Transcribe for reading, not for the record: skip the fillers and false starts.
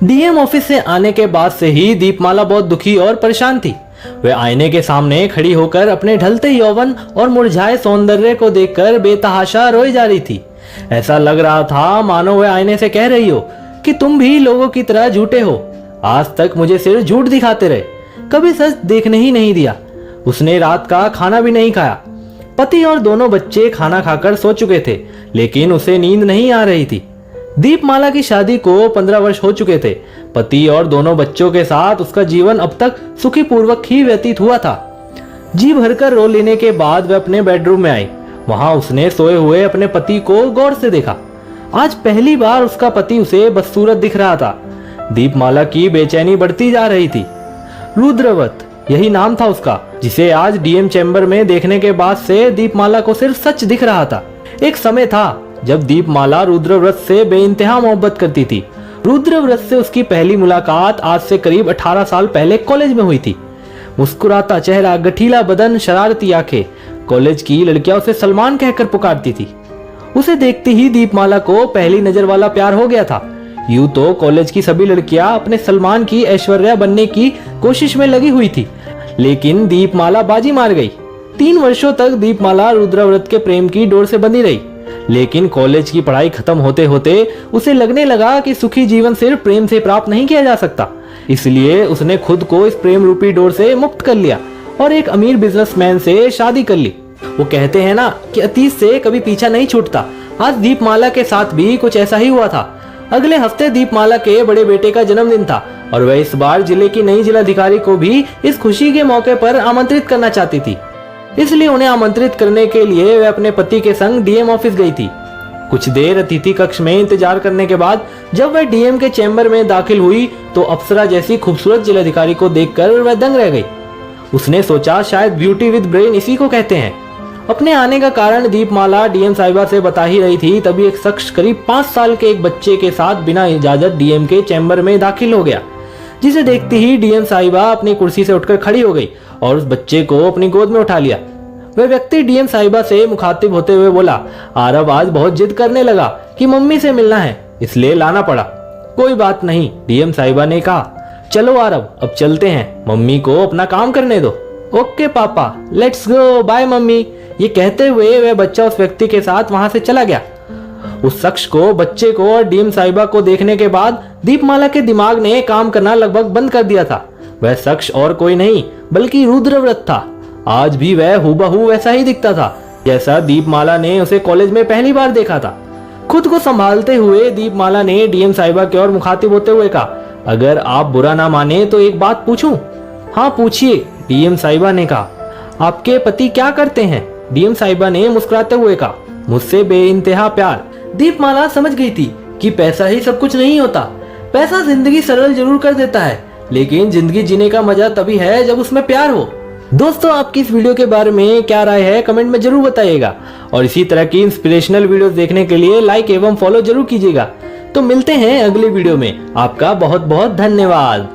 DM office से आने के बाद से ही दीपमाला बहुत दुखी और परेशान थी। वह आईने के सामने खड़ी होकर अपने ढलते यौवन और मुरझाए सौंदर्य को देखकर बेतहाशा रोई जा रही थी। ऐसा लग रहा था मानो वह आईने से कह रही हो कि तुम भी लोगों की तरह झूठे हो। आज तक मुझे सिर्फ झूठ दिखाते रहे, कभी सच देखने ही नहीं दिया। उसने रात का खाना भी नहीं खाया। पति और दोनों बच्चे खाना खाकर सो चुके थे, लेकिन उसे नींद नहीं आ रही थी। दीपमाला की शादी को 15 वर्ष हो चुके थे। पति और दोनों बच्चों के साथ उसका जीवन अब तक सुखी पूर्वक ही व्यतीत हुआ था। जी भरकर रो लेने के बाद वह अपने बेडरूम में आई। वहां उसने सोए हुए अपने पति को गौर से देखा। आज पहली बार उसका पति उसे बदसूरत दिख रहा था। दीपमाला की बेचैनी बढ़ती जा रही थी। रुद्रव्रत, यही नाम था उसका, जिसे आज डीएम चैम्बर में देखने के बाद से दीपमाला को सिर्फ सच दिख रहा था। एक समय था जब दीपमाला रुद्रव्रत से बेइंतहा मोहब्बत करती थी। रुद्रव्रत से उसकी पहली मुलाकात आज से करीब 18 साल पहले कॉलेज में हुई थी। मुस्कुराता चेहरा, गठीला बदन, शरारती आंखें, कॉलेज की लड़कियां उसे सलमान कहकर पुकारती थी। उसे देखते ही दीपमाला को पहली नजर वाला प्यार हो गया था। यूं तो कॉलेज की सभी लड़कियां अपने सलमान की ऐश्वर्या बनने की कोशिश में लगी हुई थी, लेकिन दीपमाला बाजी मार गई। 3 वर्षों तक दीपमाला रुद्रव्रत के प्रेम की डोर से बंधी रही, लेकिन कॉलेज की पढ़ाई खत्म होते होते उसे लगने लगा कि सुखी जीवन सिर्फ प्रेम से प्राप्त नहीं किया जा सकता। इसलिए उसने खुद को इस प्रेम रूपी डोर से मुक्त कर लिया और एक अमीर बिजनेसमैन से शादी कर ली। वो कहते हैं ना कि अतीत से कभी पीछा नहीं छूटता। आज दीपमाला के साथ भी कुछ ऐसा ही हुआ था। अगले हफ्ते दीपमाला के बड़े बेटे का जन्मदिन था और वह इस बार जिले की नई जिलाधिकारी को भी इस खुशी के मौके पर आमंत्रित करना चाहती थी। इसलिए उन्हें आमंत्रित करने के लिए वह अपने पति के संग डीएम ऑफिस गई थी। कुछ देर अतिथि कक्ष में इंतजार करने के बाद जब वह डीएम के चैम्बर में दाखिल हुई तो अप्सरा जैसी खूबसूरत जिलाधिकारी को देखकर वह दंग रह गई। उसने सोचा शायद ब्यूटी विद ब्रेन इसी को कहते हैं। अपने आने का कारण दीपमाला डीएम साहिबा से बता ही रही थी, तभी एक शख्स करीब 5 साल के एक बच्चे के साथ बिना इजाजत डीएम के चैम्बर में दाखिल हो गया, जिसे देखते ही डीएम साहिबा अपनी कुर्सी से उठकर खड़ी हो गई और उस बच्चे को अपनी गोद में उठा लिया। वह व्यक्ति डीएम साहिबा से मुखातिब होते हुए बोला, आरव आज बहुत जिद करने लगा कि मम्मी से मिलना है, इसलिए लाना पड़ा। कोई बात नहीं, डीएम साहिबा ने कहा। चलो आरव, अब चलते हैं, मम्मी को अपना काम करने दो। ओके पापा, लेट्स गो, बाय मम्मी। ये कहते हुए वह बच्चा उस व्यक्ति के साथ वहां से चला गया। उस शख्स को, बच्चे को और डीएम साहिबा को देखने के बाद दीपमाला के दिमाग ने काम करना लगभग बंद कर दिया था। वह शख्स और कोई नहीं बल्कि रुद्रव्रत था। आज भी वह हूबहू वैसा ही दिखता था जैसा दीपमाला ने उसे कॉलेज में पहली बार देखा था। खुद को संभालते हुए दीपमाला ने डीएम साहिबा की ओर मुखातिब होते हुए कहा, अगर आप बुरा ना माने तो एक बात पूछूं? हाँ पूछिए, डीएम साहिबा ने कहा। आपके पति क्या करते हैं? डीएम साहिबा ने मुस्कुराते हुए कहा, मुझसे बेइंतहा प्यार। दीपमाला समझ गई थी कि पैसा ही सब कुछ नहीं होता। पैसा जिंदगी सरल जरूर कर देता है, लेकिन जिंदगी जीने का मजा तभी है जब उसमें प्यार हो। दोस्तों, आपकी इस वीडियो के बारे में क्या राय है कमेंट में जरूर बताइएगा और इसी तरह की इंस्पिरेशनल वीडियोस देखने के लिए लाइक एवं फॉलो जरूर कीजिएगा। तो मिलते हैं अगले वीडियो में। आपका बहुत बहुत धन्यवाद।